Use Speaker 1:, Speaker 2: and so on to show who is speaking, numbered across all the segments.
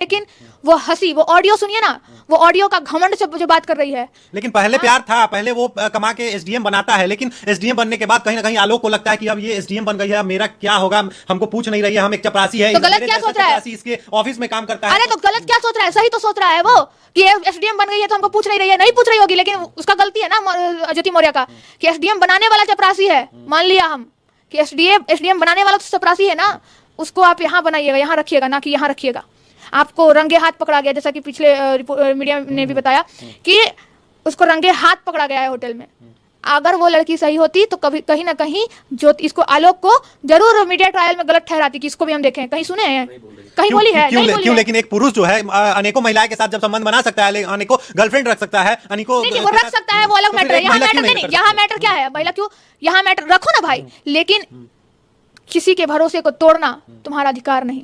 Speaker 1: लेकिन वो हंसी, वो ऑडियो सुनिए ना, वो ऑडियो का घमंड से जो बात कर रही है।
Speaker 2: लेकिन पहले प्यार था, पहले वो कमा के एसडीएम बनाता है, लेकिन एसडीएम बनने के बाद कहीं ना कहीं आलोक को लगता है कि अब ये एसडीएम बन गई है, मेरा क्या होगा, हमको पूछ नहीं रही है, हम एक चपरासी है।
Speaker 1: तो गलत क्या सोच रहा है?
Speaker 2: इसके ऑफिस में काम करता है।
Speaker 1: अरे तो गलत क्या सोच रहा है? सही तो सोच रहा है वो कि एसडीएम बन गई है तो हमको पूछ नहीं रही है। नहीं पूछ रही होगी, लेकिन उसका गलती है ना ज्योति मौर्य का कि एसडीएम बनाने वाला चपरासी है। मान लिया हम कि एसडीएम बनाने वाला तो चपरासी है ना, उसको आप यहाँ बनाइएगा, यहाँ रखिएगा, ना कि यहाँ रखिएगा। आपको रंगे हाथ पकड़ा गया, जैसा कि पिछले मीडिया ने भी बताया कि उसको रंगे हाथ पकड़ा गया है होटल में। अगर वो लड़की सही होती तो कभी कहीं ना कहीं जो इसको आलोक को जरूर मीडिया ट्रायल में गलत ठहराती कि इसको भी हम देखें। कहीं सुने हैं? कहीं बोली है?
Speaker 2: क्यों? लेकिन एक पुरुष जो है अनेकों महिलाओं के साथ जब संबंध बना सकता है, अनेकों गर्लफ्रेंड रख सकता है, अनेकों
Speaker 1: नहीं, वो रख सकता है, वो अलग मैटर है। यहाँ मैटर नहीं, यहाँ मैटर क्या है? महिला क्यों? यहाँ मैटर रखो ना भाई, लेकिन किसी के भरोसे को तोड़ना तुम्हारा अधिकार नहीं।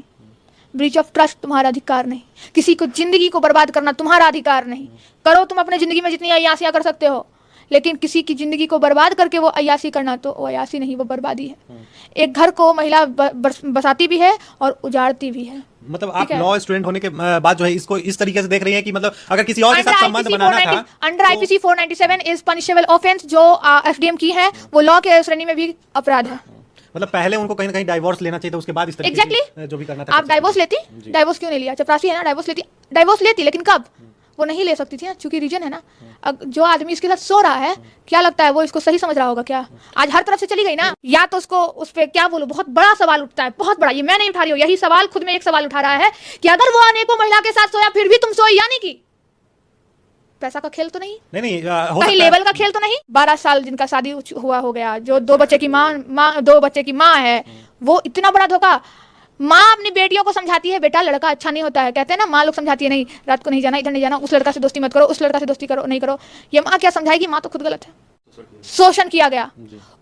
Speaker 1: ब्रीच ऑफ ट्रस्ट तुम्हारा अधिकार नहीं। किसी को जिंदगी को बर्बाद करना तुम्हारा अधिकार नहीं। करो तुम अपने जिंदगी में जितनी अय्यासियां कर सकते हो, लेकिन किसी की जिंदगी को बर्बाद करके वो अय्यासी करना, तो वो अय्यासी नहीं, वो बर्बादी है। एक घर को महिला बसाती भी है और उजाड़ती भी है।
Speaker 2: मतलब आप लॉ स्टूडेंट होने के बाद जो है इसको इस तरीके से देख रही हैं कि मतलब अगर किसी और के साथ संबंध बनाना था,
Speaker 1: under IPC 497 is punishable offence, जो एसडीएम की है वो लॉ के श्रेणी में भी अपराध है।
Speaker 2: मतलब पहले उनको कहीं ना कहीं डाइवोर्स लेना चाहिए था, उसके बाद इस तरीके से जो भी करना था।
Speaker 1: आप डाइवोर्स लेती? डाइवोर्स क्यों नहीं लिया? चपरासी है ना, डाइवोर्स लेती, लेकिन कब? वो नहीं ले सकती थी ना, क्योंकि रीजन है ना। जो आदमी इसके साथ सो रहा है, क्या लगता है वो इसको सही समझ रहा होगा क्या? आज हर तरफ से चली गई ना, या तो उसको उस पर क्या बोलूं, बहुत बड़ा सवाल उठता है, बहुत बड़ा। ये मैं नहीं उठा रही हूँ, यही सवाल खुद में एक सवाल उठा रहा है कि अगर वो अनेकों महिला के साथ सोया फिर भी तुम सोई, यानी कि पैसा का खेल तो नहीं?
Speaker 2: नहीं,
Speaker 1: कहीं लेवल का खेल तो नहीं? 12 साल जिनका शादी हुआ हो गया, जो 2 बच्चे की माँ है, वो इतना बड़ा धोखा। माँ अपनी बेटियों को समझाती है, बेटा लड़का अच्छा नहीं होता है। कहते हैं ना, माँ लोग समझाती है, नहीं रात को नहीं जाना, इधर नहीं जाना, उस लड़का से दोस्ती मत करो, उस लड़का से दोस्ती करो नहीं करो। ये माँ क्या समझाएगी? माँ तो खुद गलत है। शोषण किया गया,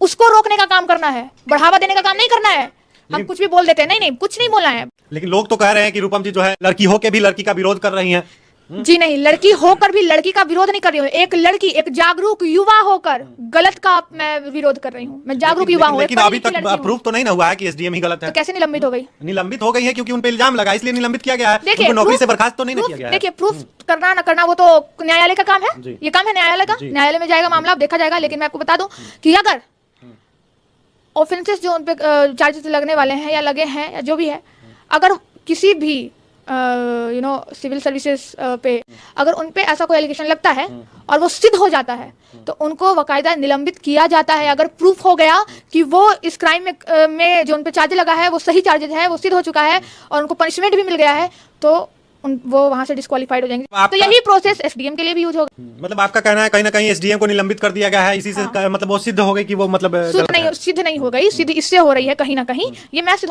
Speaker 1: उसको रोकने का काम करना है, बढ़ावा देने का काम नहीं करना है। हम कुछ भी बोल देते हैं, नहीं कुछ नहीं बोलना है।
Speaker 2: लेकिन लोग तो कह रहे हैं कि रूपम जी जो है लड़की होकर भी लड़की का विरोध कर रही हैं।
Speaker 1: जी नहीं, लड़की होकर भी लड़की का विरोध नहीं कर रही हूँ। एक लड़की, एक जागरूक युवा होकर गलत का मैं विरोध कर रही हूँ। मैं जागरूक युवा हूँ।
Speaker 2: लेकिन अभी तक प्रूफ तो नहीं ना हुआ है कि एसडीएम ही गलत है।
Speaker 1: तो कैसे निलंबित हो गई?
Speaker 2: निलंबित हो गई है क्योंकि उन पे इल्जाम लगा, इसलिए निलंबित किया गया है। उनको नौकरी से बर्खास्त तो नहीं किया गया है।
Speaker 1: देखिए, प्रूफ करना ना करना वो तो न्यायालय का काम है। ये काम है न्यायालय का, न्यायालय में जाएगा मामला, देखा जाएगा। लेकिन मैं आपको बता दूं कि अगर ऑफेंसेस जो उन पे चार्जेस लगने वाले हैं या लगे हैं या जो भी है, अगर किसी भी सिविल सर्विसेज पे अगर उन पे ऐसा कोई एलिगेशन लगता है और वो सिद्ध हो जाता है, तो उनको बाकायदा निलंबित किया जाता है। अगर प्रूफ हो गया कि वो इस क्राइम में जो उन पे चार्ज लगा है वो सही चार्जेज है, वो सिद्ध हो चुका है और उनको पनिशमेंट भी मिल गया है, तो वो वहां से डिस्क्वालीफाइड हो जाएंगे। तो यही प्रोसेस एसडीएम के लिए भी यूज होगा।
Speaker 2: मतलब आपका कहना है कहीं ना कहीं एसडीएम को निलंबित कर दिया गया है, इसी से मतलब वो सिद्ध हो गई कि वो मतलब
Speaker 1: सिद्ध नहीं हो गई, सिद्ध इससे हो रही है कहीं ना कहीं। ये मैं सिद्ध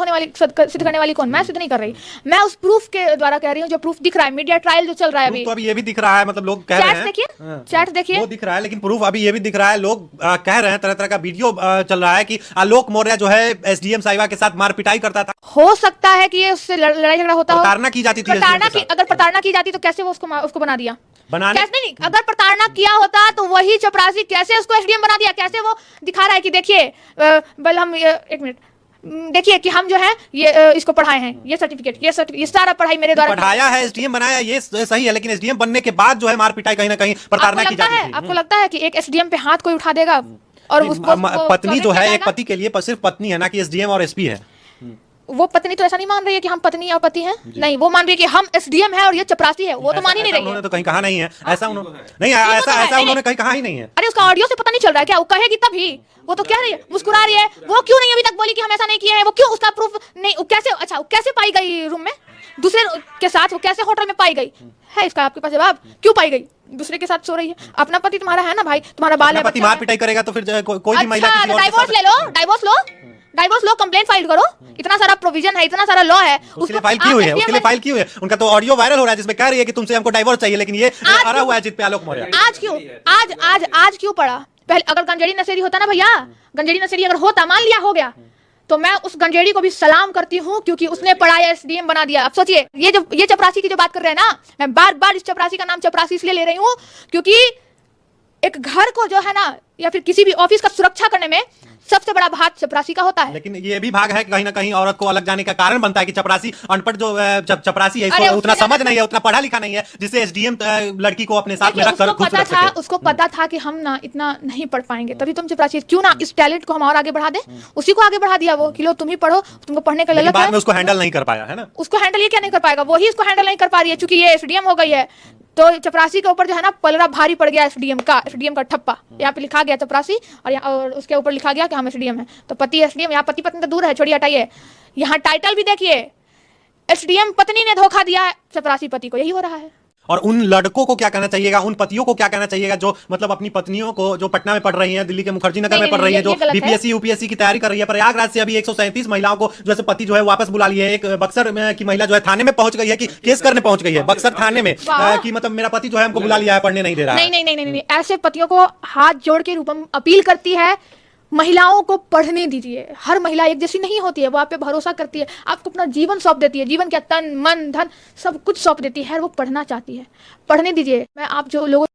Speaker 1: करने वाली कौन? मैं सिद्ध नहीं कर रही, मैं उस प्रूफ के द्वारा कह रही हूँ जो प्रूफ दिख रहा है। मीडिया ट्रायल जो चल रहा है अभी,
Speaker 2: तो अभी ये भी दिख रहा है, मतलब लोग कह रहे हैं,
Speaker 1: चैट देखिए,
Speaker 2: वो दिख रहा है, लेकिन प्रूफ अभी ये भी दिख रहा है। लोग कह रहे हैं, तरह तरह का वीडियो चल रहा है कि आलोक मौर्य जो है एसडीएम साहिबा के साथ मार पिटाई करता था।
Speaker 1: हो सकता है कि ये उससे लड़ाई झगड़ा होता हो,
Speaker 2: प्रताड़ना की जाती थी।
Speaker 1: अगर प्रताड़ना की जाती तो कैसे वो उसको बना दिया?
Speaker 2: कैसे
Speaker 1: नहीं, अगर प्रताड़ना किया होता तो वही चपरासी कैसे उसको एसडीएम बना दिया? कैसे वो दिखा रहा है कि देखिए बल हम एक मिनट देखिए कि हम जो है ये इसको पढ़ाए हैं, ये सर्टिफिकेट, ये सारा पढ़ाई मेरे द्वारा
Speaker 2: पढ़ाया है, एसडीएम बनाया, ये सही है। लेकिन एसडीएम बनने के बाद जो है मार पिटाई कहीं ना कहीं प्रताड़ना की जाती है।
Speaker 1: आपको लगता है कि एक एसडीएम पे हाथ कोई उठा देगा? और
Speaker 2: पत्नी जो है, एक पति के लिए सिर्फ पत्नी है, ना कि एसडीएम और एसपी है।
Speaker 1: वो पत्नी तो ऐसा नहीं मान रही है कि हम पत्नी और पति हैं। नहीं, वो मान रही है कि हम एसडीएम है और ये चपरासी है। वो तो मान ही नहीं रही है।
Speaker 2: उन्होंने तो कहीं कहा नहीं है ऐसा, ऐसा उन्होंने कहीं कहा ही नहीं है।
Speaker 1: अरे उसका ऑडियो से पता नहीं चल रहा है क्या? वो कहेगी तभी, वो तो कह रही है, मुस्कुरा रही है। वो क्यों नहीं अभी तक बोली कि हम ऐसा नहीं किए हैं? वो क्यों? उसका प्रूफ नहीं। वो कैसे पाई गई रूम में दूसरे के साथ? वो कैसे होटल में पाई गई है? इसका आपके पास जवाब? क्यों पाई गई? दूसरे के साथ सो रही है। अपना पति तुम्हारा है ना भाई, तुम्हारा बाल है,
Speaker 2: पति मार पिटाई करेगा तो फिर कोई भी महिला
Speaker 1: डाइवोर्स ले लो, डाइवोर्स लो, कंप्लेंट फाइल करो। इतना सारा प्रोविजन है, इतना सारा लॉ है।
Speaker 2: उसके लिए फाइल क्यों है? उसके लिए फाइल क्यों है? उनका तो ऑडियो वायरल हो रहा है जिसमें कह रही है कि तुमसे हमको डाइवोर्स चाहिए, लेकिन ये आ रहा हुआ है जित पे आलोक मौर्य।
Speaker 1: आज क्यों पड़ा? पहले अगर गंजेड़ी नशेड़ी होता ना भैया, गंजेड़ी नशेड़ी अगर होता, मान लिया हो गया, तो मैं उस गंजेड़ी को भी सलाम करती हूँ, क्योंकि उसने पढ़ाया, एसडीएम बना दिया। अब सोचिए, ये चपरासी की जो बात कर रहे हैं ना, मैं बार बार इस चपरासी का नाम चपरासी इसलिए ले रही हूँ क्योंकि एक घर को जो है ना या फिर किसी भी ऑफिस का सुरक्षा करने में सबसे बड़ा भाग चपरासी का होता है।
Speaker 2: लेकिन ये भी भाग है कि कहीं ना कहीं औरत को अलग जाने का कारण बनता है कि चपरासी अनपढ़ जो चपरासी है
Speaker 1: अरे
Speaker 2: इसको उतना
Speaker 1: उससे
Speaker 2: समझ नहीं है, उतना पढ़ा लिखा नहीं है, जिससे एसडीएम लड़की को अपने साथ में रख कर खुश रख सके।
Speaker 1: उसको पता था कि हम ना इतना नहीं पढ़ पाएंगे, तभी तुम चपरासी क्यों ना इस टैलेंट को हम और आगे बढ़ा दे। उसी को आगे बढ़ा दिया वो कि लो तुम ही पढ़ो, तुमको पढ़ने का
Speaker 2: लेकिन
Speaker 1: ललक
Speaker 2: बाद
Speaker 1: है।
Speaker 2: में उसको हैंडल नहीं कर पाया है ना।
Speaker 1: उसको हैंडल ये क्या नहीं कर पाएगा, वही इसको हैंडल नहीं कर पा रही है क्योंकि ये एसडीएम हो गई है। तो चपरासी के ऊपर जो है ना पलड़ा भारी पड़ गया एसडीएम का ठप्पा। यहाँ पे लिखा गया चपरासी और उसके ऊपर लिखा गया कि हम एसडीएम है। तो पति एसडीएम, यहाँ पति पत्नी तो दूर है, छोड़िए हटाइए, यहाँ टाइटल भी देखिए, एसडीएम पत्नी ने धोखा दिया चपरासी पति को, यही हो रहा है।
Speaker 2: और उन लड़कों को क्या कहना चाहिएगा, उन पतियों को क्या कहना चाहिएगा जो मतलब अपनी पत्नियों को, जो पटना में पढ़ रही हैं, दिल्ली के मुखर्जी नगर में पढ़ रही हैं, जो बीपीएससी यूपीएससी की तैयारी कर रही है, प्रयागराज से अभी 137 महिलाओं को जो है पति जो है वापस बुला लिए। एक बक्सर की महिला जो है थाने में पहुंच गई है कि केस करने पहुंच गई है बक्सर थाने में कि मतलब मेरा पति जो है हमको बुला लिया है, पढ़ने नहीं दे रहा है।
Speaker 1: नहीं, ऐसे पतियों को हाथ जोड़ के रूपम अपील करती है, महिलाओं को पढ़ने दीजिए। हर महिला एक जैसी नहीं होती है, वो आप पे भरोसा करती है, आपको अपना जीवन सौंप देती है, जीवन क्या तन मन धन सब कुछ सौंप देती है, वो पढ़ना चाहती है, पढ़ने दीजिए। मैं आप जो लोगों